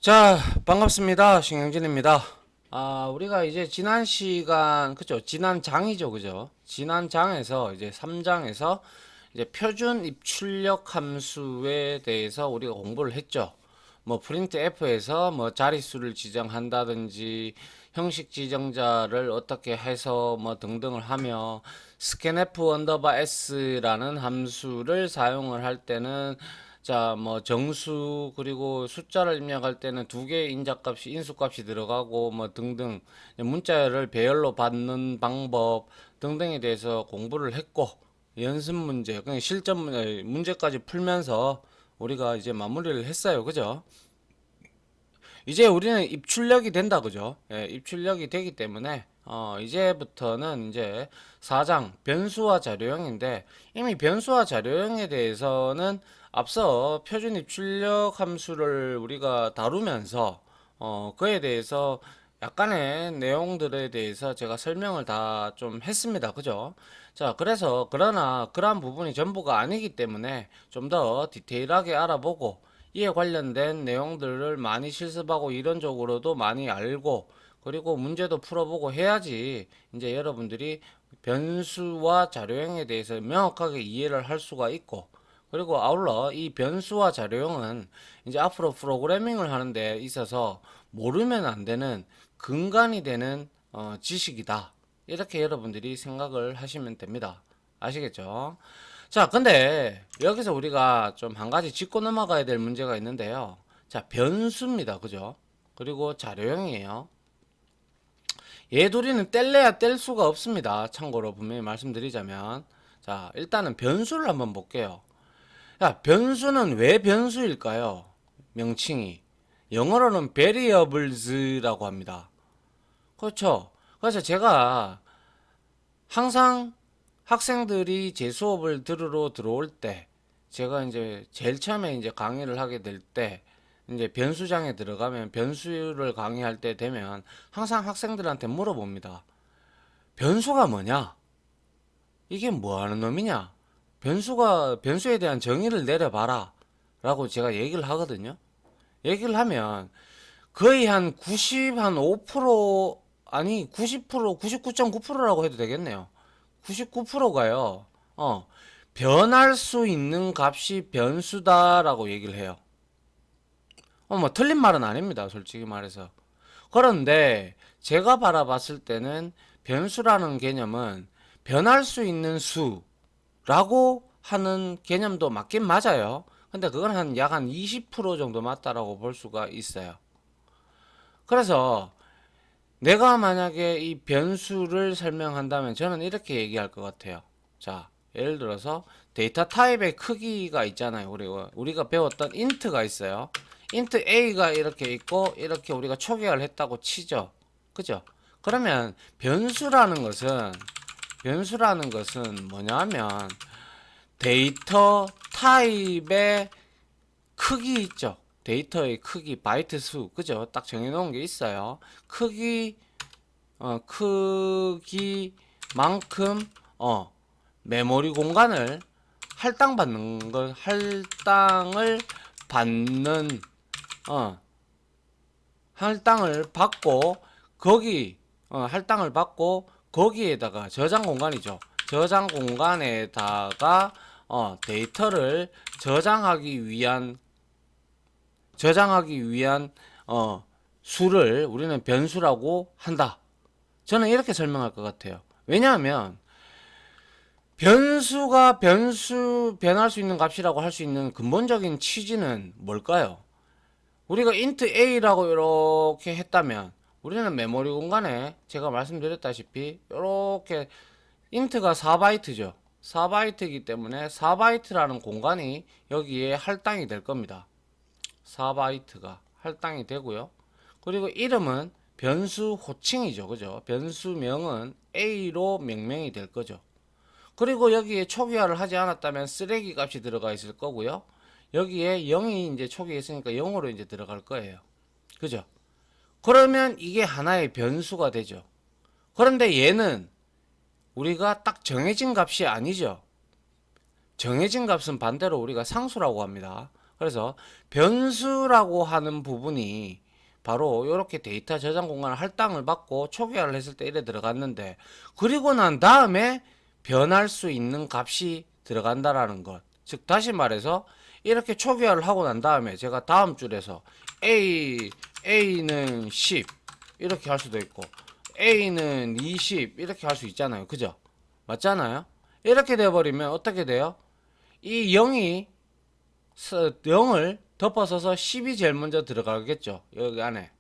자, 반갑습니다. 신경진입니다. 우리가 이제 지난 시간, 그죠? 지난 장이죠, 그죠? 지난 장에서 이제 3장에서 이제 표준 입출력 함수에 대해서 우리가 공부를 했죠. 뭐 printf에서 뭐 자릿수를 지정한다든지 형식 지정자를 어떻게 해서 뭐 등등을 하며 scanf 언더바 s라는 함수를 사용을 할 때는 자, 뭐 정수 그리고 숫자를 입력할 때는 두 개의 인자값이 인수값이 들어가고 뭐 등등 문자를 배열로 받는 방법 등등에 대해서 공부를 했고 연습 문제, 그냥 실전 문제까지 풀면서 우리가 이제 마무리를 했어요. 그죠? 이제 우리는 입출력이 된다. 그죠? 예, 입출력이 되기 때문에 이제부터는 이제 4장 변수와 자료형인데 이미 변수와 자료형에 대해서는 앞서 표준 입출력 함수를 우리가 다루면서 그에 대해서 약간의 내용들에 대해서 제가 설명을 다 좀 했습니다. 그죠? 자, 그래서 그러나 그러한 부분이 전부가 아니기 때문에 좀 더 디테일하게 알아보고 이에 관련된 내용들을 많이 실습하고 이론적으로도 많이 알고 그리고 문제도 풀어보고 해야지 이제 여러분들이 변수와 자료형에 대해서 명확하게 이해를 할 수가 있고 그리고 아울러 이 변수와 자료형은 이제 앞으로 프로그래밍을 하는 데 있어서 모르면 안 되는 근간이 되는 지식이다. 이렇게 여러분들이 생각을 하시면 됩니다. 아시겠죠? 자, 근데 여기서 우리가 좀 한 가지 짚고 넘어가야 될 문제가 있는데요. 자, 변수입니다. 그죠? 그리고 자료형이에요. 얘 둘이는 뗄래야 뗄 수가 없습니다. 참고로 분명히 말씀드리자면. 자, 일단은 변수를 한번 볼게요. 야, 변수는 왜 변수일까요? 명칭이. 영어로는 variables라고 합니다. 그렇죠? 그래서 제가 항상 학생들이 제 수업을 들으러 들어올 때 제가 이제 제일 처음에 이제 강의를 하게 될 때 이제 변수장에 들어가면 변수를 강의할 때 되면 항상 학생들한테 물어봅니다. 변수가 뭐냐? 이게 뭐 하는 놈이냐? 변수에 대한 정의를 내려봐라. 라고 제가 얘기를 하거든요. 얘기를 하면 거의 한 5% 아니 90% 99.9%라고 해도 되겠네요. 99%가요. 변할 수 있는 값이 변수다라고 얘기를 해요. 뭐 틀린 말은 아닙니다. 솔직히 말해서. 그런데 제가 바라봤을 때는 변수라는 개념은 변할 수 있는 수라고 하는 개념도 맞긴 맞아요. 근데 그건 약 한 20% 정도 맞다라고 볼 수가 있어요. 그래서 내가 만약에 이 변수를 설명한다면 저는 이렇게 얘기할 것 같아요. 자, 예를 들어서 데이터 타입의 크기가 있잖아요. 우리가 배웠던 int가 있어요. int a가 이렇게 있고 이렇게 우리가 초기화를 했다고 치죠. 그죠? 그러면 변수라는 것은 뭐냐면 데이터 타입의 크기 있죠. 데이터의 크기, 바이트 수, 그죠? 딱 정해놓은 게 있어요. 크기만큼, 메모리 공간을 할당을 받는, 어, 할당을 받고, 할당을 받고, 거기에다가 저장 공간이죠. 저장 공간에다가, 데이터를 저장하기 위한 수를 우리는 변수라고 한다. 저는 이렇게 설명할 것 같아요. 왜냐하면 변할 수 있는 값이라고 할 수 있는 근본적인 취지는 뭘까요? 우리가 int a라고 이렇게 했다면 우리는 메모리 공간에 제가 말씀드렸다시피 이렇게 int가 4바이트죠. 4바이트이기 때문에 4바이트라는 공간이 여기에 할당이 될 겁니다. 4바이트가 할당이 되고요. 그리고 이름은 변수 호칭이죠. 그죠? 변수명은 A로 명명이 될 거죠. 그리고 여기에 초기화를 하지 않았다면 쓰레기 값이 들어가 있을 거고요. 여기에 0이 이제 초기화했으니까 0으로 이제 들어갈 거예요. 그죠? 그러면 이게 하나의 변수가 되죠. 그런데 얘는 우리가 딱 정해진 값이 아니죠. 정해진 값은 반대로 우리가 상수라고 합니다. 그래서 변수라고 하는 부분이 바로 이렇게 데이터 저장 공간을 할당을 받고 초기화를 했을 때 이래 들어갔는데, 그리고 난 다음에 변할 수 있는 값이 들어간다라는 것. 즉 다시 말해서 이렇게 초기화를 하고 난 다음에 제가 다음 줄에서 A는 10 이렇게 할 수도 있고 A는 20 이렇게 할 수 있잖아요. 그죠? 맞잖아요? 이렇게 돼버리면 어떻게 돼요? 이 0을 덮어서서 10이 제일 먼저 들어가겠죠. 여기 안에.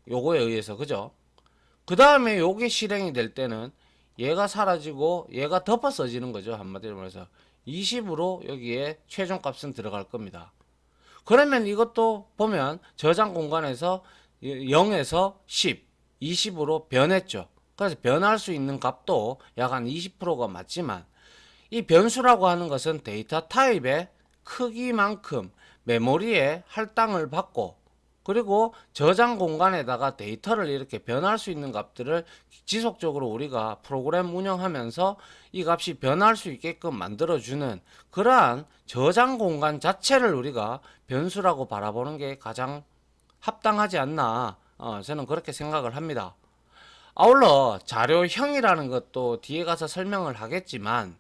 요거에 의해서. 그죠? 그 다음에 요게 실행이 될 때는 얘가 사라지고 얘가 덮어 써지는 거죠. 한마디로 말해서 20으로 여기에 최종 값은 들어갈 겁니다. 그러면 이것도 보면 저장 공간에서 0에서 10, 20으로 변했죠. 그래서 변할 수 있는 값도 약 한 20%가 맞지만, 이 변수라고 하는 것은 데이터 타입의 크기만큼 메모리에 할당을 받고, 그리고 저장 공간에다가 데이터를 이렇게 변할 수 있는 값들을 지속적으로 우리가 프로그램 운영하면서 이 값이 변할 수 있게끔 만들어주는 그러한 저장 공간 자체를 우리가 변수라고 바라보는 게 가장 합당하지 않나, 저는 그렇게 생각을 합니다. 아울러 자료형이라는 것도 뒤에 가서 설명을 하겠지만,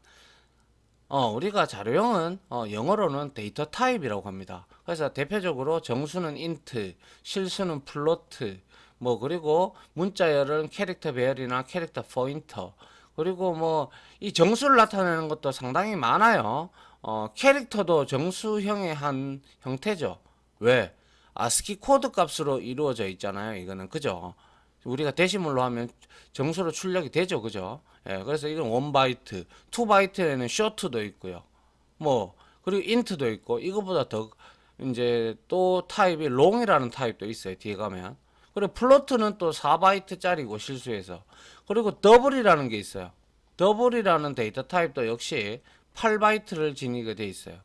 우리가 자료형은 영어로는 데이터 타입이라고 합니다. 그래서 대표적으로 정수는 int, 실수는 플로트, 뭐 그리고 문자열은 캐릭터 배열이나 캐릭터 포인터, 그리고 뭐 이 정수를 나타내는 것도 상당히 많아요. 캐릭터도 정수형의 한 형태죠. 왜? 아스키 코드 값으로 이루어져 있잖아요. 이거는 그죠? 우리가 데시멀로 하면 정수로 출력이 되죠. 그죠? 예, 그래서 이건 1바이트, 2바이트에는 쇼트도 있고요. 뭐, 그리고 인트도 있고, 이거보다 더, 이제 또 타입이 롱이라는 타입도 있어요. 뒤에 가면. 그리고 플로트는 또 4바이트짜리고, 실수해서. 그리고 더블이라는 게 있어요. 더블이라는 데이터 타입도 역시 8바이트를 지니게 돼 있어요.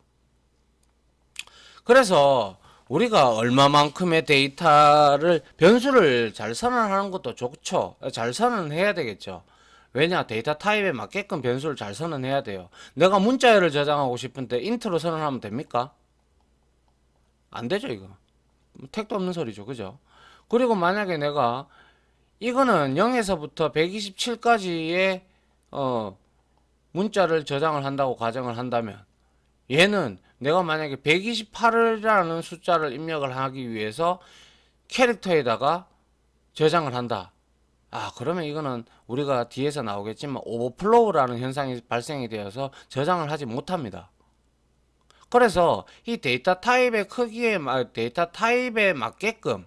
그래서 우리가 얼마만큼의 데이터를 변수를 잘 선언하는 것도 좋죠. 잘 선언해야 되겠죠. 왜냐, 데이터 타입에 맞게끔 변수를 잘 선언해야 돼요. 내가 문자열을 저장하고 싶은데 인트로 선언하면 됩니까? 안 되죠. 이거 택도 없는 소리죠. 그죠? 그리고 만약에 내가 이거는 0에서부터 127까지의 문자를 저장을 한다고 가정을 한다면, 얘는 내가 만약에 128이라는 숫자를 입력을 하기 위해서 캐릭터에다가 저장을 한다. 그러면 이거는 우리가 뒤에서 나오겠지만 오버플로우라는 현상이 발생이 되어서 저장을 하지 못합니다. 그래서 이 데이터 타입의 크기에 데이터 타입에 맞게끔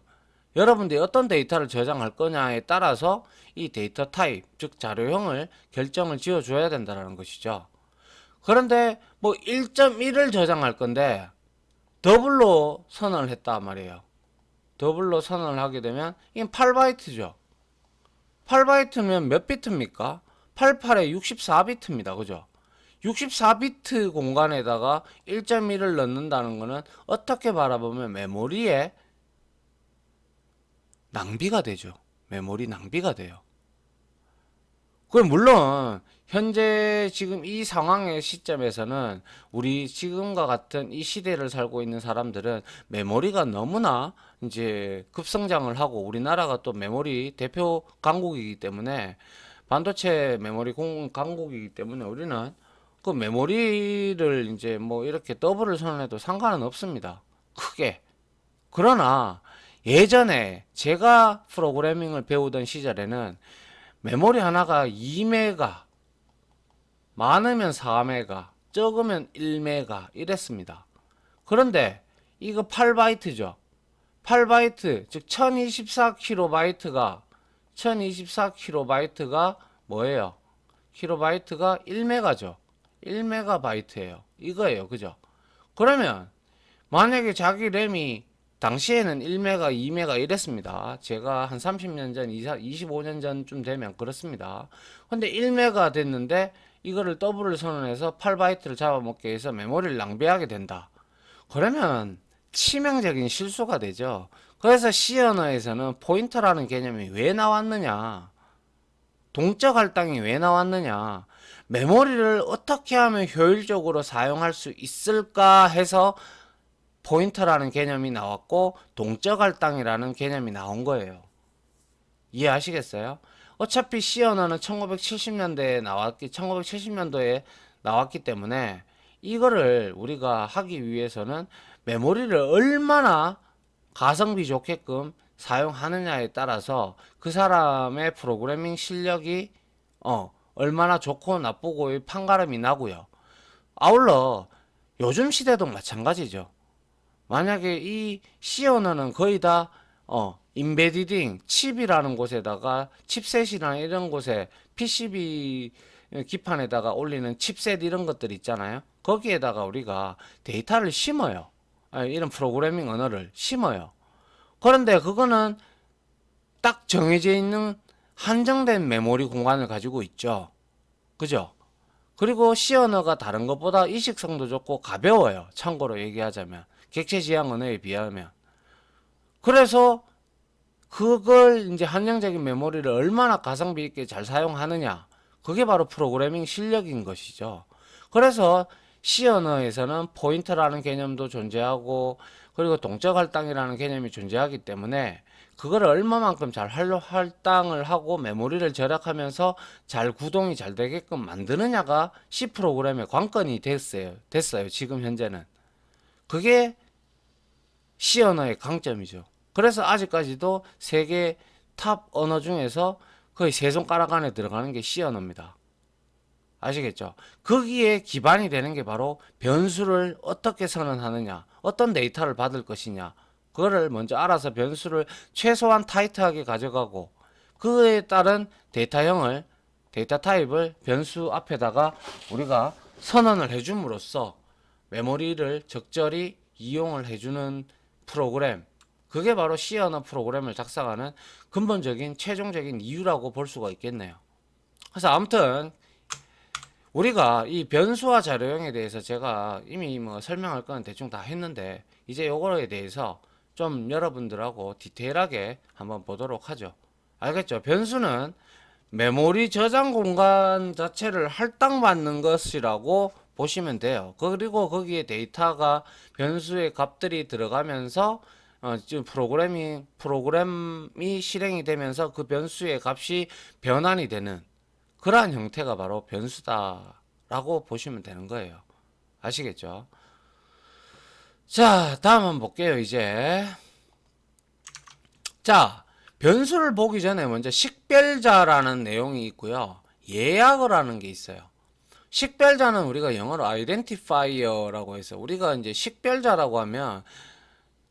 여러분들이 어떤 데이터를 저장할 거냐에 따라서 이 데이터 타입, 즉 자료형을 결정을 지어 줘야 된다는 것이죠. 그런데 뭐 1.1을 저장할 건데 더블로 선언을 했단 말이에요. 더블로 선언을 하게 되면 이건 8바이트죠. 8바이트면 몇 비트입니까? 88에 64비트입니다. 그죠? 64비트 공간에다가 1.1을 넣는다는 것은 어떻게 바라보면 메모리에 낭비가 되죠. 메모리 낭비가 돼요. 그럼 물론 현재 지금 이 상황의 시점에서는 우리 지금과 같은 이 시대를 살고 있는 사람들은 메모리가 너무나 이제 급성장을 하고, 우리나라가 또 메모리 대표 강국이기 때문에, 반도체 메모리 강국이기 때문에 우리는 그 메모리를 이제 뭐 이렇게 더블을 선언해도 상관은 없습니다. 크게. 그러나 예전에 제가 프로그래밍을 배우던 시절에는 메모리 하나가 2메가, 많으면 4메가, 적으면 1메가 이랬습니다. 그런데 이거 8바이트죠. 8바이트, 즉 1024kb가 뭐예요? 킬로바이트가 1메가죠. 1메가바이트예요. 이거예요. 그죠? 그러면 만약에 자기 램이 당시에는 1메가, 2메가 이랬습니다. 제가 한 30년 전, 25년 전쯤 되면 그렇습니다. 근데 1메가 됐는데 이거를 더블을 선언해서 8바이트를 잡아먹게 해서 메모리를 낭비하게 된다. 그러면 치명적인 실수가 되죠. 그래서 C 언어에서는 포인터라는 개념이 왜 나왔느냐? 동적 할당이 왜 나왔느냐? 메모리를 어떻게 하면 효율적으로 사용할 수 있을까 해서 포인터라는 개념이 나왔고 동적 할당이라는 개념이 나온 거예요. 이해하시겠어요? 어차피 C 언어는 1970년도에 나왔기 때문에 이거를 우리가 하기 위해서는 메모리를 얼마나 가성비 좋게끔 사용하느냐에 따라서 그 사람의 프로그래밍 실력이 얼마나 좋고 나쁘고의 판가름이 나고요. 아울러 요즘 시대도 마찬가지죠. 만약에 이 C 언어는 거의 다 인베디딩 칩이라는 곳에다가 칩셋이나 이런 곳에 PCB 기판에다가 올리는 칩셋 이런 것들 있잖아요. 거기에다가 우리가 데이터를 심어요. 이런 프로그래밍 언어를 심어요. 그런데 그거는 딱 정해져 있는 한정된 메모리 공간을 가지고 있죠. 그죠? 그리고 C 언어가 다른 것보다 이식성도 좋고 가벼워요. 참고로 얘기하자면 객체 지향 언어에 비하면. 그래서 그걸 이제 한정적인 메모리를 얼마나 가성비 있게 잘 사용하느냐, 그게 바로 프로그래밍 실력인 것이죠. 그래서 C 언어에서는 포인터라는 개념도 존재하고 그리고 동적 할당이라는 개념이 존재하기 때문에 그거를 얼마만큼 잘 할당을 하고 메모리를 절약하면서 잘 구동이 잘 되게끔 만드느냐가 C 프로그램의 관건이 됐어요. 지금 현재는. 그게 C 언어의 강점이죠. 그래서 아직까지도 세계 탑 언어 중에서 거의 세 손가락 안에 들어가는 게 C 언어입니다. 아시겠죠? 거기에 기반이 되는 게 바로 변수를 어떻게 선언하느냐, 어떤 데이터를 받을 것이냐, 그거를 먼저 알아서 변수를 최소한 타이트하게 가져가고 그에 따른 데이터 타입을 변수 앞에다가 우리가 선언을 해줌으로써 메모리를 적절히 이용을 해주는 프로그램, 그게 바로 C 언어 프로그램을 작성하는 근본적인 최종적인 이유라고 볼 수가 있겠네요. 그래서 아무튼 우리가 이 변수와 자료형에 대해서 제가 이미 뭐 설명할 건 대충 다 했는데 이제 요거에 대해서 좀 여러분들하고 디테일하게 한번 보도록 하죠. 알겠죠? 변수는 메모리 저장 공간 자체를 할당받는 것이라고 보시면 돼요. 그리고 거기에 데이터가 변수의 값들이 들어가면서 지금 프로그램이 실행이 되면서 그 변수의 값이 변환이 되는 그러한 형태가 바로 변수다라고 보시면 되는 거예요. 아시겠죠? 자, 다음 한번 볼게요, 이제. 자, 변수를 보기 전에 먼저 식별자라는 내용이 있고요. 예약을 하는 게 있어요. 식별자는 우리가 영어로 identifier라고 해서 우리가 이제 식별자라고 하면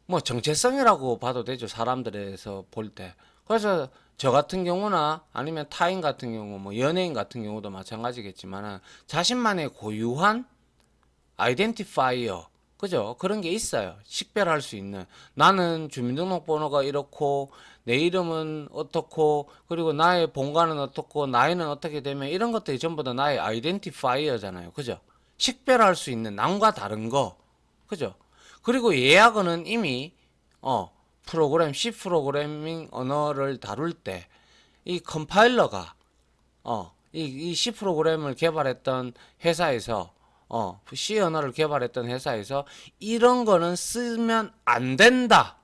뭐 정체성이라고 봐도 되죠. 사람들에서 볼 때. 그래서 저 같은 경우나 아니면 타인 같은 경우, 뭐 연예인 같은 경우도 마찬가지겠지만은 자신만의 고유한 아이덴티파이어, 그죠? 그런 게 있어요. 식별할 수 있는. 나는 주민등록번호가 이렇고, 내 이름은 어떻고, 그리고 나의 본가는 어떻고, 나이는 어떻게 되면 이런 것들이 전부 다 나의 아이덴티파이어잖아요. 그죠? 식별할 수 있는 남과 다른 거. 그죠? 그리고 예약어는 이미, C 프로그래밍 언어를 다룰 때, 이 컴파일러가, 이 C 프로그램을 개발했던 회사에서 C 언어를 개발했던 회사에서 이런 거는 쓰면 안 된다.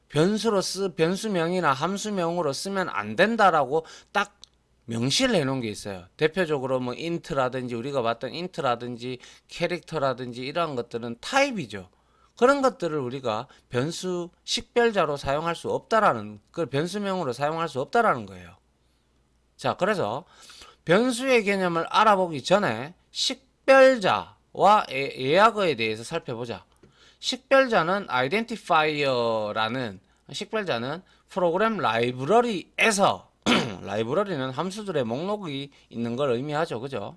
변수명이나 함수명으로 쓰면 안 된다라고 딱 명시를 해놓은 게 있어요. 대표적으로 뭐 int라든지 우리가 봤던 int라든지 캐릭터라든지 이러한 것들은 타입이죠. 그런 것들을 우리가 변수 식별자로 사용할 수 없다라는, 그걸 변수명으로 사용할 수 없다라는 거예요. 자, 그래서 변수의 개념을 알아보기 전에 식별자와 예약어에 대해서 살펴보자. 식별자는 프로그램 라이브러리에서 라이브러리는 함수들의 목록이 있는 걸 의미하죠. 그죠?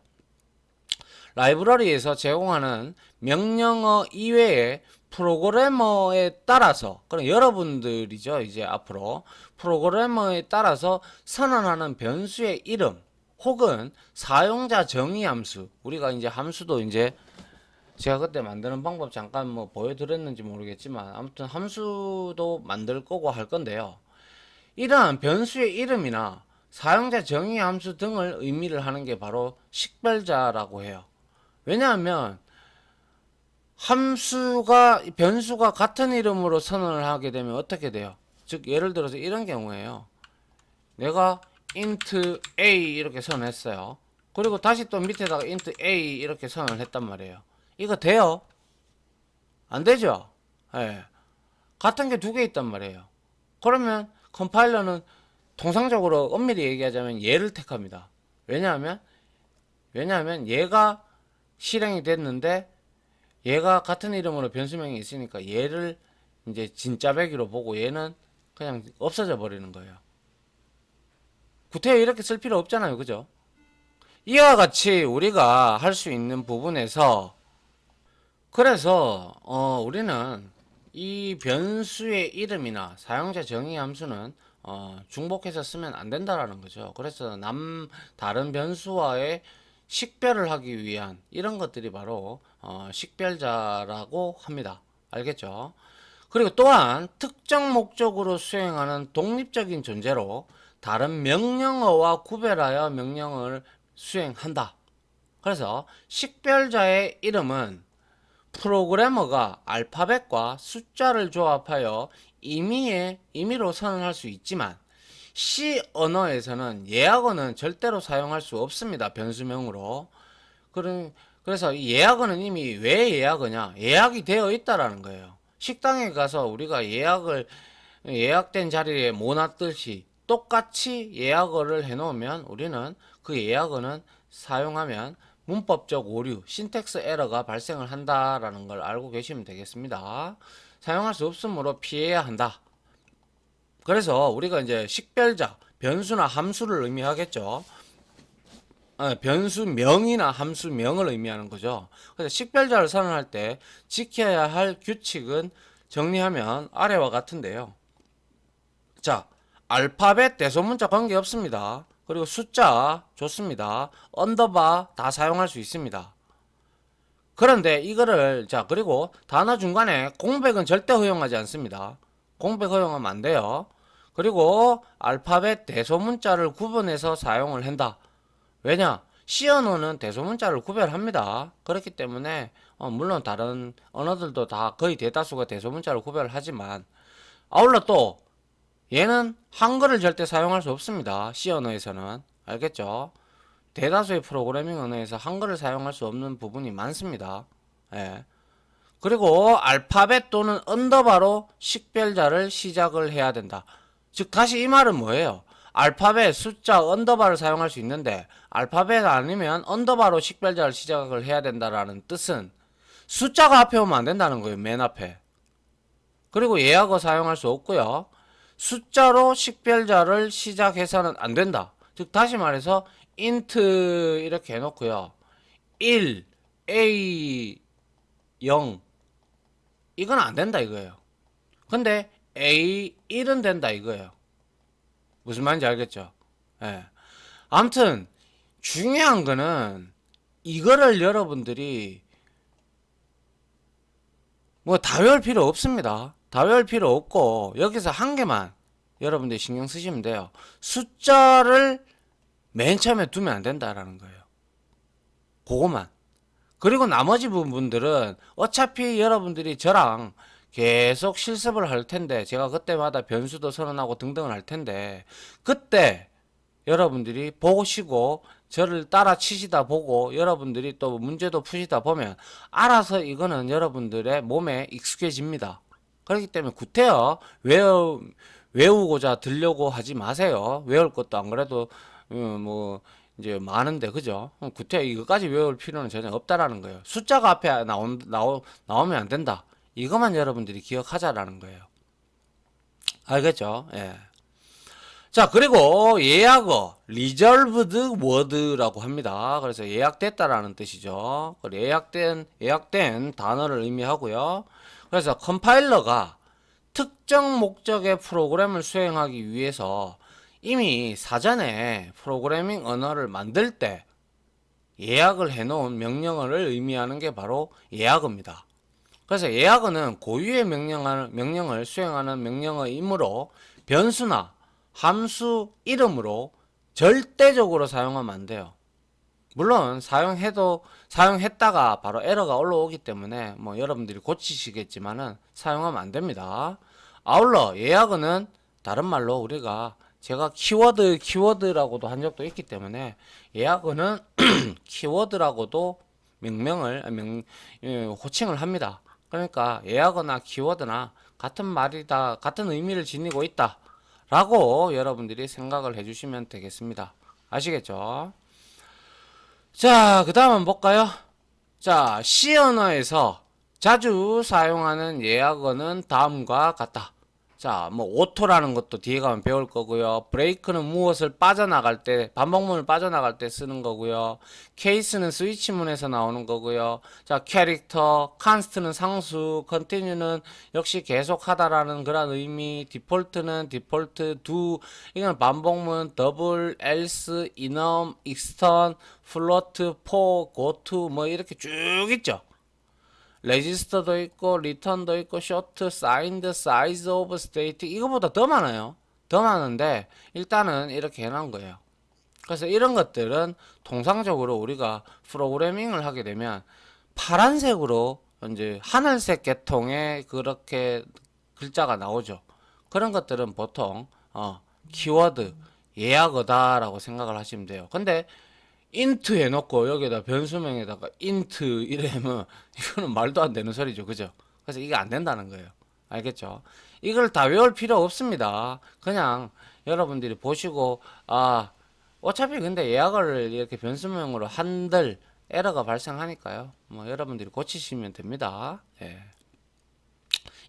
라이브러리에서 제공하는 명령어 이외에 프로그래머에 따라서, 그럼 여러분들이죠. 이제 앞으로 프로그래머에 따라서 선언하는 변수의 이름 혹은 사용자 정의 함수, 우리가 이제 함수도 이제 제가 그때 만드는 방법 잠깐 뭐 보여드렸는지 모르겠지만 아무튼 함수도 만들 거고 할 건데요. 이러한 변수의 이름이나 사용자 정의 함수 등을 의미를 하는 게 바로 식별자라고 해요. 왜냐하면 변수가 같은 이름으로 선언을 하게 되면 어떻게 돼요? 즉, 예를 들어서 이런 경우에요. 내가 int a 이렇게 선언했어요. 그리고 다시 또 밑에다가 int a 이렇게 선언을 했단 말이에요. 이거 돼요? 안 되죠? 예. 같은 게 두 개 있단 말이에요. 그러면 컴파일러는 통상적으로 엄밀히 얘기하자면 얘를 택합니다. 왜냐하면 얘가 실행이 됐는데 얘가 같은 이름으로 변수명이 있으니까 얘를 이제 진짜배기로 보고 얘는 그냥 없어져 버리는 거예요. 구태여 이렇게 쓸 필요 없잖아요. 그죠? 이와 같이 우리가 할 수 있는 부분에서 그래서 우리는 이 변수의 이름이나 사용자 정의 함수는 중복해서 쓰면 안 된다라는 거죠. 그래서 다른 변수와의 식별을 하기 위한 이런 것들이 바로 식별자라고 합니다. 알겠죠? 그리고 또한 특정 목적으로 수행하는 독립적인 존재로 다른 명령어와 구별하여 명령을 수행한다. 그래서 식별자의 이름은 프로그래머가 알파벳과 숫자를 조합하여 임의로 선언할 수 있지만 C 언어에서는 예약어는 절대로 사용할 수 없습니다. 변수명으로. 그래서 이 예약어는 이미 왜 예약어냐? 예약이 되어 있다라는 거예요. 식당에 가서 우리가 예약된 자리에 못 놨듯이 똑같이 예약어를 해놓으면 우리는 그 예약어는 사용하면 문법적 오류, 신텍스 에러가 발생을 한다라는 걸 알고 계시면 되겠습니다. 사용할 수 없으므로 피해야 한다. 그래서 우리가 이제 식별자, 변수나 함수를 의미하겠죠. 변수명이나 함수명을 의미하는 거죠. 그래서 식별자를 선언할 때 지켜야 할 규칙은 정리하면 아래와 같은데요. 자, 알파벳 대소문자 관계없습니다. 그리고 숫자 좋습니다. 언더바 다 사용할 수 있습니다. 그런데 이거를 그리고 단어 중간에 공백은 절대 허용하지 않습니다. 공백 허용하면 안 돼요. 그리고 알파벳 대소문자를 구분해서 사용을 한다. 왜냐? C 언어는 대소문자를 구별합니다. 그렇기 때문에 물론 다른 언어들도 다 거의 대다수가 대소문자를 구별하지만 아울러 또 얘는 한글을 절대 사용할 수 없습니다. C 언어에서는. 알겠죠? 대다수의 프로그래밍 언어에서 한글을 사용할 수 없는 부분이 많습니다. 예. 그리고 알파벳 또는 언더바로 식별자를 시작을 해야 된다. 즉 다시 이 말은 뭐예요? 알파벳, 숫자, 언더바를 사용할 수 있는데 알파벳 아니면 언더바로 식별자를 시작을 해야 된다라는 뜻은 숫자가 앞에 오면 안 된다는 거예요. 맨 앞에. 그리고 예약어 사용할 수 없고요. 숫자로 식별자를 시작해서는 안 된다. 즉 다시 말해서 int 이렇게 해놓고요. 1, a 0 이건 안 된다 이거예요. 근데 a 1은 된다 이거예요. 무슨 말인지 알겠죠? 예. 아무튼 중요한 거는 이거를 여러분들이 뭐 다 외울 필요 없습니다. 다 외울 필요 없고 여기서 한 개만 여러분들이 신경 쓰시면 돼요. 숫자를 맨 처음에 두면 안 된다라는 거예요. 그거만. 그리고 나머지 부분들은 어차피 여러분들이 저랑 계속 실습을 할 텐데 제가 그때마다 변수도 선언하고 등등을 할 텐데 그때 여러분들이 보시고 저를 따라 치시다 보고 여러분들이 또 문제도 푸시다 보면 알아서 이거는 여러분들의 몸에 익숙해집니다. 그렇기 때문에 구태여 외우고자 들려고 하지 마세요. 외울 것도 안 그래도 뭐 이제 많은데 그죠? 구태여 이거까지 외울 필요는 전혀 없다라는 거예요. 숫자가 앞에 나오면 안 된다. 이것만 여러분들이 기억하자라는 거예요. 알겠죠? 예. 자, 그리고 예약어, reserved word라고 합니다. 그래서 예약됐다라는 뜻이죠. 예약된 단어를 의미하고요. 그래서 컴파일러가 특정 목적의 프로그램을 수행하기 위해서 이미 사전에 프로그래밍 언어를 만들 때 예약을 해놓은 명령어를 의미하는 게 바로 예약어입니다. 그래서 예약어는 고유의 명령을 수행하는 명령어이므로 변수나 함수 이름으로 절대적으로 사용하면 안 돼요. 물론 사용했다가 바로 에러가 올라오기 때문에 뭐 여러분들이 고치시겠지만은 사용하면 안 됩니다. 아울러 예약은 다른 말로 우리가 제가 키워드라고도 한 적도 있기 때문에 예약은 키워드라고도 호칭을 합니다. 그러니까 예약어나 키워드나 같은 말이다, 같은 의미를 지니고 있다 라고 여러분들이 생각을 해주시면 되겠습니다. 아시겠죠? 자, 그 다음 한번 볼까요? 자, C 언어에서 자주 사용하는 예약어는 다음과 같다. 자, 뭐 오토라는 것도 뒤에 가면 배울 거고요. 브레이크는 무엇을 빠져나갈 때, 반복문을 빠져나갈 때 쓰는 거고요. 케이스는 스위치문에서 나오는 거고요. 자, 캐릭터, 칸스트는 상수, 컨티뉴는 역시 계속하다라는 그런 의미, 디폴트는 디폴트, 두 이건 반복문, 더블, 엘스, 이넘, 익스턴, 플로트, 포, 고투 뭐 이렇게 쭉 있죠. 레지스터도 있고 리턴도 있고 쇼트, 사인드, 사이즈 오브 스테이트 이거보다 더 많아요. 더 많은데 일단은 이렇게 해놓은 거예요. 그래서 이런 것들은 통상적으로 우리가 프로그래밍을 하게 되면 파란색으로 이제 하늘색 계통의 그렇게 글자가 나오죠. 그런 것들은 보통 키워드 예약어다라고 생각을 하시면 돼요. 근데 인트 해놓고 여기다 변수명에다가 인트 이래면 이거는 말도 안 되는 소리죠. 그죠? 그래서 이게 안 된다는 거예요. 알겠죠? 이걸 다 외울 필요 없습니다. 그냥 여러분들이 보시고 어차피 근데 예약을 이렇게 변수명으로 한들 에러가 발생하니까요. 뭐 여러분들이 고치시면 됩니다. 예.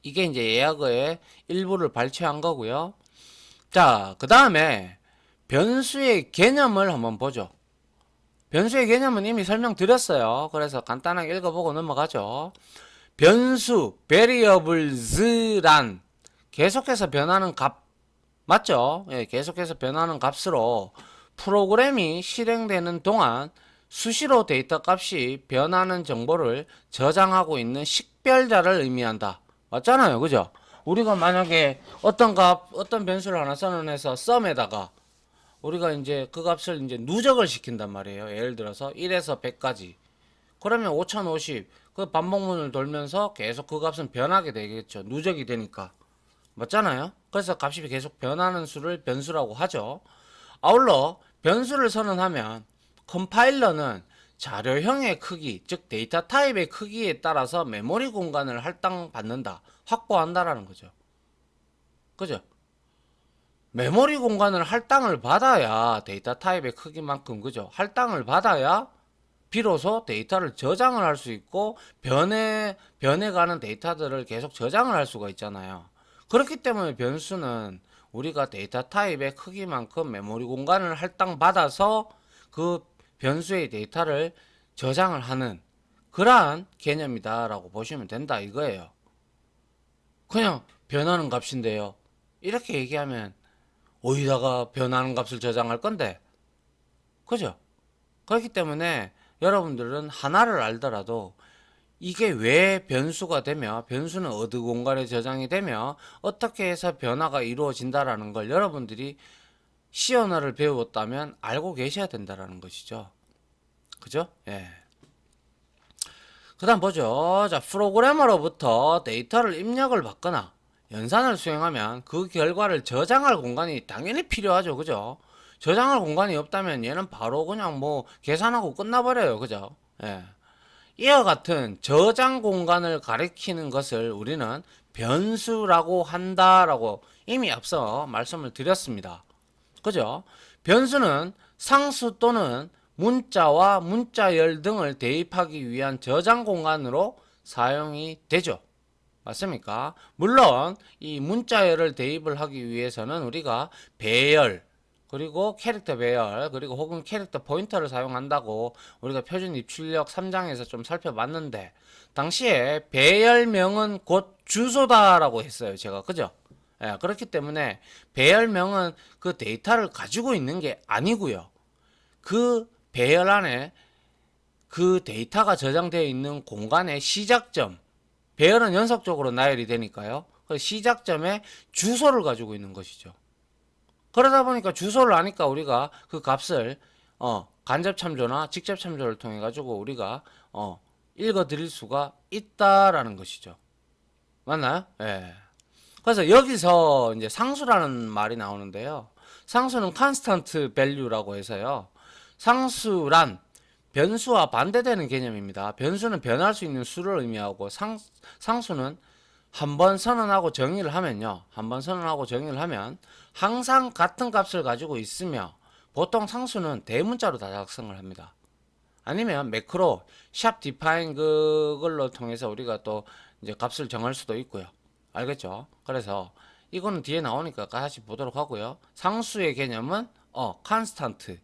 이게 이제 예약어의 일부를 발췌한 거고요. 자, 그 다음에 변수의 개념을 한번 보죠. 변수의 개념은 이미 설명드렸어요. 그래서 간단하게 읽어보고 넘어가죠. 변수, variables란 계속해서 변하는 값, 맞죠? 예, 계속해서 변하는 값으로 프로그램이 실행되는 동안 수시로 데이터 값이 변하는 정보를 저장하고 있는 식별자를 의미한다. 맞잖아요. 그죠? 우리가 만약에 어떤 변수를 하나 선언해서 썸에다가 우리가 이제 그 값을 이제 누적을 시킨단 말이에요. 예를 들어서 1에서 100까지. 그러면 5050. 그 반복문을 돌면서 계속 그 값은 변하게 되겠죠. 누적이 되니까. 맞잖아요? 그래서 값이 계속 변하는 수를 변수라고 하죠. 아울러 변수를 선언하면 컴파일러는 자료형의 크기, 즉 데이터 타입의 크기에 따라서 메모리 공간을 할당받는다, 확보한다라는 거죠. 그죠? 메모리 공간을 할당을 받아야 데이터 타입의 크기만큼 그죠? 할당을 받아야 비로소 데이터를 저장을 할 수 있고 변해가는 데이터들을 계속 저장을 할 수가 있잖아요. 그렇기 때문에 변수는 우리가 데이터 타입의 크기만큼 메모리 공간을 할당받아서 그 변수의 데이터를 저장을 하는 그러한 개념이다라고 보시면 된다 이거예요. 그냥 변하는 값인데요. 이렇게 얘기하면 어디다가 변하는 값을 저장할 건데, 그죠? 그렇기 때문에 여러분들은 하나를 알더라도 이게 왜 변수가 되며 변수는 어느 공간에 저장이 되며 어떻게 해서 변화가 이루어진다라는 걸 여러분들이 C 언어를 배웠다면 알고 계셔야 된다라는 것이죠. 그죠? 예. 그 다음 보죠. 자, 프로그래머로부터 데이터를 입력을 받거나 연산을 수행하면 그 결과를 저장할 공간이 당연히 필요하죠. 그죠? 저장할 공간이 없다면 얘는 바로 그냥 뭐 계산하고 끝나버려요. 그죠? 예. 이와 같은 저장 공간을 가리키는 것을 우리는 변수라고 한다라고 이미 앞서 말씀을 드렸습니다. 그죠? 변수는 상수 또는 문자와 문자열 등을 대입하기 위한 저장 공간으로 사용이 되죠. 맞습니까? 물론 이 문자열을 대입을 하기 위해서는 우리가 배열 그리고 캐릭터 배열 그리고 혹은 캐릭터 포인터를 사용한다고 우리가 표준 입출력 3장에서 좀 살펴봤는데 당시에 배열명은 곧 주소다라고 했어요. 제가 그죠? 예, 그렇기 때문에 배열명은 그 데이터를 가지고 있는 게 아니고요. 그 배열 안에 그 데이터가 저장되어 있는 공간의 시작점, 배열은 연속적으로 나열이 되니까요. 그 시작점에 주소를 가지고 있는 것이죠. 그러다 보니까 주소를 아니까 우리가 그 값을 간접 참조나 직접 참조를 통해 가지고 우리가 읽어 드릴 수가 있다라는 것이죠. 맞나요? 예. 그래서 여기서 이제 상수라는 말이 나오는데요. 상수는 constant value라고 해서요. 상수란 변수와 반대되는 개념입니다. 변수는 변할 수 있는 수를 의미하고 상수는 한번 선언하고 정의를 하면요. 한번 선언하고 정의를 하면 항상 같은 값을 가지고 있으며 보통 상수는 대문자로 다 작성을 합니다. 아니면 매크로 샵 define 그걸로 통해서 우리가 또 이제 값을 정할 수도 있고요. 알겠죠? 그래서 이거는 뒤에 나오니까 다시 보도록 하고요. 상수의 개념은 constant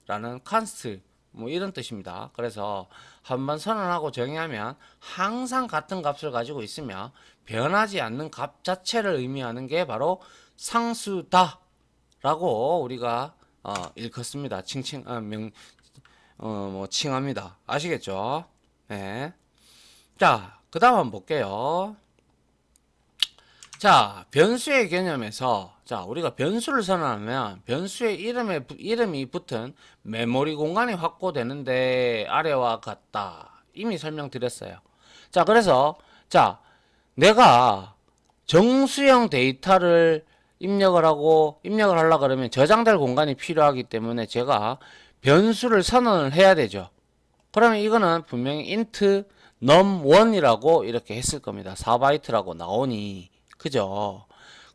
라는 const 뭐 이런 뜻입니다. 그래서 한번 선언하고 정의하면 항상 같은 값을 가지고 있으며 변하지 않는 값 자체를 의미하는 게 바로 상수다 라고 우리가 일컫습니다. 뭐 칭합니다. 아시겠죠? 네. 자, 그 다음 한번 볼게요. 자, 변수의 개념에서 자, 우리가 변수를 선언하면 변수의 이름이 붙은 메모리 공간이 확보되는데 아래와 같다. 이미 설명드렸어요. 자, 그래서 자, 내가 정수형 데이터를 입력을 하려 그러면 저장될 공간이 필요하기 때문에 제가 변수를 선언을 해야 되죠. 그러면 이거는 분명히 int num1이라고 이렇게 했을 겁니다. 4바이트라고 나오니. 그죠?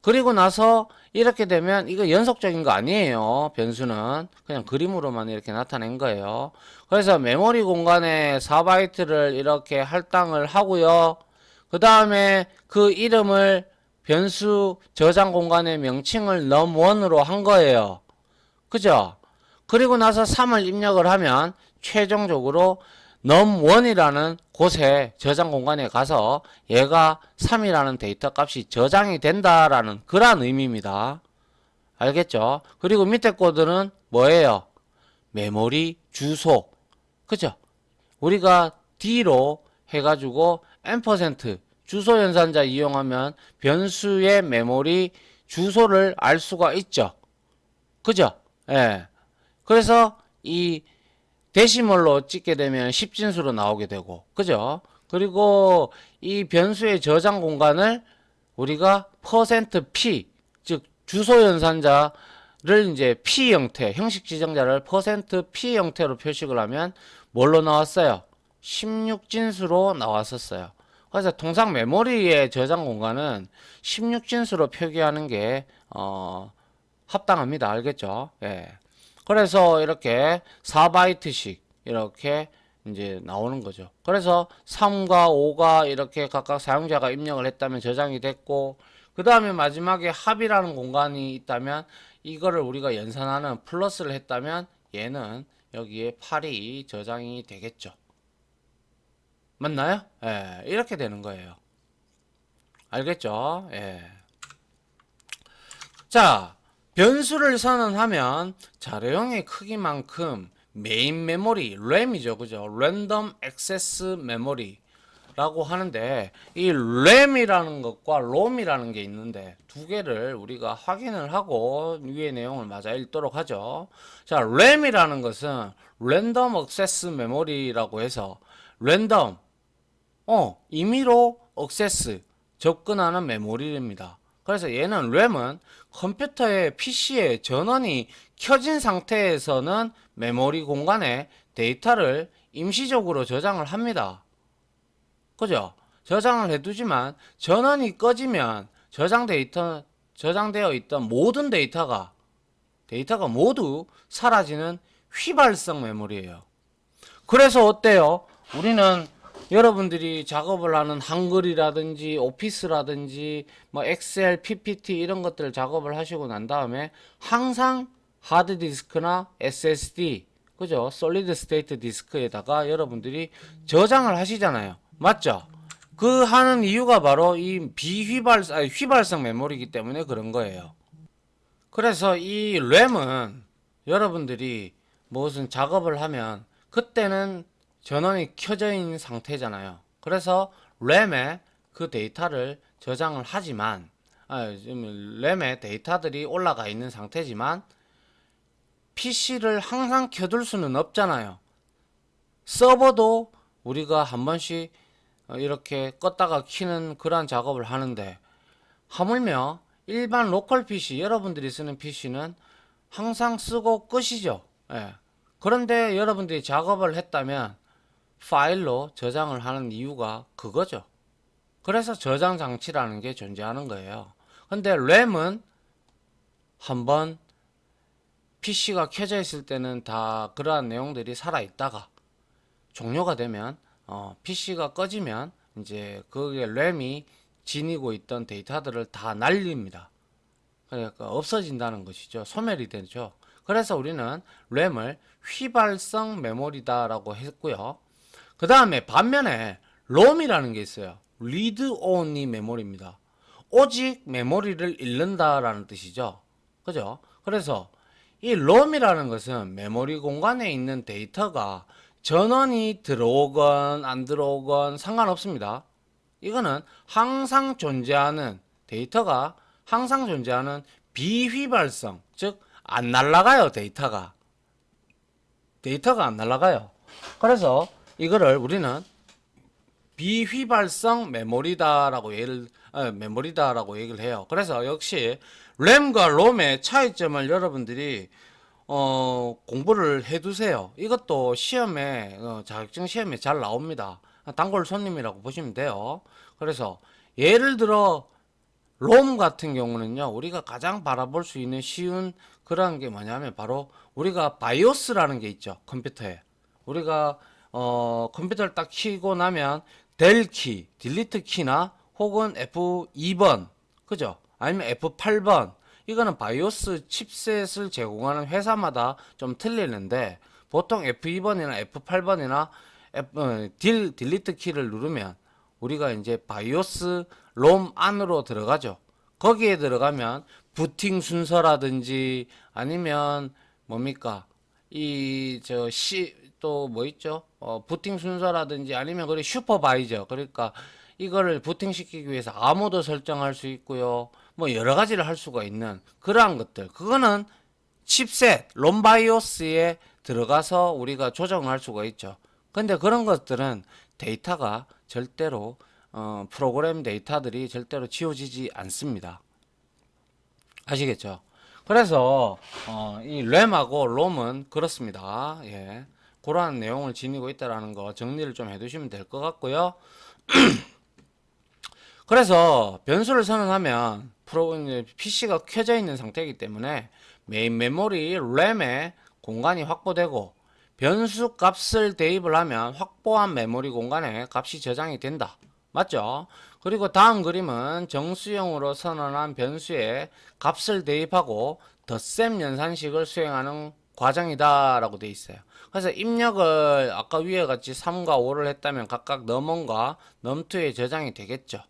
그리고 나서 이렇게 되면 이거 연속적인 거 아니에요. 변수는 그냥 그림으로만 이렇게 나타낸 거예요. 그래서 메모리 공간에 4바이트를 이렇게 할당을 하고요. 그 다음에 그 이름을 변수 저장 공간의 명칭을 num1으로 한 거예요. 그죠? 그리고 나서 3을 입력을 하면 최종적으로 num1이라는 곳에 저장 공간에 가서 얘가 3이라는 데이터 값이 저장이 된다라는 그런 의미입니다. 알겠죠? 그리고 밑에 거들은 뭐예요? 메모리 주소. 그죠? 우리가 D로 해가지고 %, 주소 연산자 이용하면 변수의 메모리 주소를 알 수가 있죠. 그죠? 예. 그래서 이 데시멀로 찍게 되면 10진수로 나오게 되고, 그죠? 그리고 이 변수의 저장 공간을 우리가 %p, 즉 주소 연산자를 이제 p 형태, 형식 지정자를 %p 형태로 표식을 하면 뭘로 나왔어요? 16진수로 나왔었어요. 그래서 통상 메모리의 저장 공간은 16진수로 표기하는 게 합당합니다. 알겠죠? 예. 그래서 이렇게 4바이트씩 이렇게 이제 나오는 거죠. 그래서 3과 5가 이렇게 각각 사용자가 입력을 했다면 저장이 됐고, 그 다음에 마지막에 합이라는 공간이 있다면 이거를 우리가 연산하는 플러스를 했다면 얘는 여기에 8이 저장이 되겠죠. 맞나요? 예, 이렇게 되는 거예요. 알겠죠? 예. 자, 변수를 선언하면 자료형의 크기만큼 메인 메모리, RAM이죠. 그죠? Random Access Memory라고 하는데 이 RAM이라는 것과 ROM이라는 게 있는데 두 개를 우리가 확인을 하고 위의 내용을 맞아 읽도록 하죠. 자, RAM이라는 것은 Random Access Memory라고 해서 랜덤, 임의로 액세스, 접근하는 메모리입니다. 그래서 얘는 램은 컴퓨터의 PC에 전원이 켜진 상태에서는 메모리 공간에 데이터를 임시적으로 저장을 합니다. 그죠? 저장을 해두지만 전원이 꺼지면 저장되어 있던 모든 데이터가 모두 사라지는 휘발성 메모리예요. 그래서 어때요? 우리는 여러분들이 작업을 하는 한글이라든지 오피스라든지 뭐 엑셀, PPT 이런 것들을 작업을 하시고 난 다음에 항상 하드디스크나 SSD, 그죠? 솔리드 스테이트 디스크에다가 여러분들이 저장을 하시잖아요. 맞죠? 그 하는 이유가 바로 이 휘발성 메모리이기 때문에 그런 거예요. 그래서 이 램은 여러분들이 무슨 작업을 하면 그때는 전원이 켜져 있는 상태잖아요. 그래서 램에 그 데이터를 저장을 하지만 램에 데이터들이 올라가 있는 상태지만 PC를 항상 켜둘 수는 없잖아요. 서버도 우리가 한 번씩 이렇게 껐다가 키는 그러한 작업을 하는데, 하물며 일반 로컬 PC, 여러분들이 쓰는 PC는 항상 쓰고 끄시죠. 예. 그런데 여러분들이 작업을 했다면 파일로 저장을 하는 이유가 그거죠. 그래서 저장 장치라는 게 존재하는 거예요. 근데 램은 한번 PC가 켜져 있을 때는 다 그러한 내용들이 살아 있다가 종료가 되면 PC가 꺼지면 이제 거기에 램이 지니고 있던 데이터들을 다 날립니다. 그러니까 없어진다는 것이죠. 소멸이 되죠. 그래서 우리는 램을 휘발성 메모리다라고 했고요. 그 다음에 반면에 롬이라는 게 있어요. 리드 온리 메모리입니다. 오직 메모리를 잃는다라는 뜻이죠. 그죠? 그래서 이 롬이라는 것은 메모리 공간에 있는 데이터가 전원이 들어오건 안 들어오건 상관없습니다. 이거는 항상 존재하는 데이터가 항상 존재하는 비휘발성, 즉 안 날아가요. 데이터가 안 날아가요. 그래서 이거를 우리는 비휘발성 메모리다라고 얘기를 해요. 그래서 역시 램과 롬의 차이점을 여러분들이 공부를 해두세요. 이것도 시험에 자격증 시험에 잘 나옵니다. 단골 손님이라고 보시면 돼요. 그래서 예를 들어 롬 같은 경우는요, 우리가 가장 바라볼 수 있는 쉬운 그런 게 뭐냐면 바로 우리가 바이오스라는 게 있죠. 컴퓨터에 우리가 컴퓨터를 딱 키고 나면 델 키, 딜리트 키나 혹은 F2번, 그죠? 아니면 F8번, 이거는 바이오스 칩셋을 제공하는 회사마다 좀 틀리는데 보통 F2번이나 F8번이나 딜리트 키를 누르면 우리가 이제 바이오스 롬 안으로 들어가죠. 거기에 들어가면 부팅 순서라든지 아니면 뭡니까? 또 뭐 있죠? 부팅 순서라든지 아니면 그래 슈퍼바이저. 그러니까 이거를 부팅시키기 위해서 암호도 설정할 수 있고요. 뭐 여러 가지를 할 수가 있는 그러한 것들. 그거는 칩셋, 롬바이오스에 들어가서 우리가 조정할 수가 있죠. 근데 그런 것들은 데이터가 절대로 프로그램 데이터들이 절대로 지워지지 않습니다. 아시겠죠? 그래서 이 램하고 롬은 그렇습니다. 예. 그러한 내용을 지니고 있다라는 거 정리를 좀 해두시면 될 것 같고요. 그래서 변수를 선언하면 PC가 켜져 있는 상태이기 때문에 메인 메모리 램에 공간이 확보되고 변수 값을 대입을 하면 확보한 메모리 공간에 값이 저장이 된다. 맞죠? 그리고 다음 그림은 정수형으로 선언한 변수에 값을 대입하고 덧셈 연산식을 수행하는 과정이다 라고 되어 있어요. 그래서 입력을 아까 위에 같이 3과 5를 했다면 각각 num1과 num2에 저장이 되겠죠.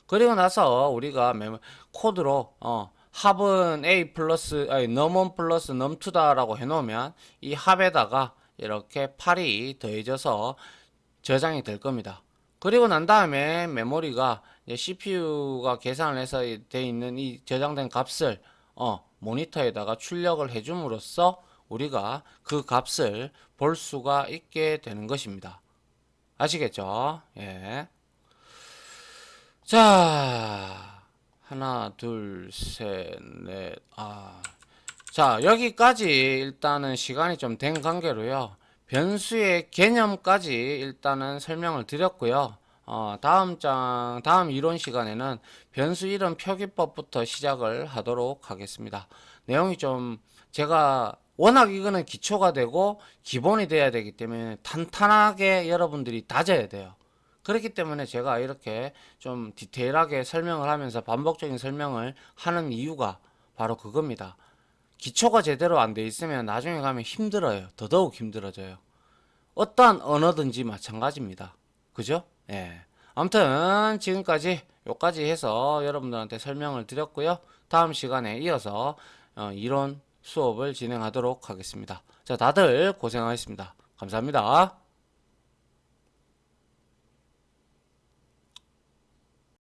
그리고 나서 우리가 코드로 합은 a 플러스 num1 플러스 num2다 라고 해놓으면 이 합에다가 이렇게 8이 더해져서 저장이 될 겁니다. 그리고 난 다음에 메모리가 CPU가 계산을 해서 돼 있는 이 저장된 값을 모니터에다가 출력을 해줌으로써 우리가 그 값을 볼 수가 있게 되는 것입니다. 아시겠죠? 예. 자, 하나, 둘, 셋, 넷, 자, 여기까지 일단은 시간이 좀 된 관계로요. 변수의 개념까지 일단은 설명을 드렸고요. 다음 이론 시간에는 변수 이름 표기법부터 시작을 하도록 하겠습니다. 내용이 좀 제가 워낙 이거는 기초가 되고 기본이 돼야 되기 때문에 탄탄하게 여러분들이 다져야 돼요. 그렇기 때문에 제가 이렇게 좀 디테일하게 설명을 하면서 반복적인 설명을 하는 이유가 바로 그겁니다. 기초가 제대로 안 돼 있으면 나중에 가면 힘들어요. 더더욱 힘들어져요. 어떠한 언어든지 마찬가지입니다. 그죠? 예. 아무튼 지금까지 요까지 해서 여러분들한테 설명을 드렸고요. 다음 시간에 이어서 이론 수업을 진행하도록 하겠습니다. 자, 다들 고생하셨습니다. 감사합니다.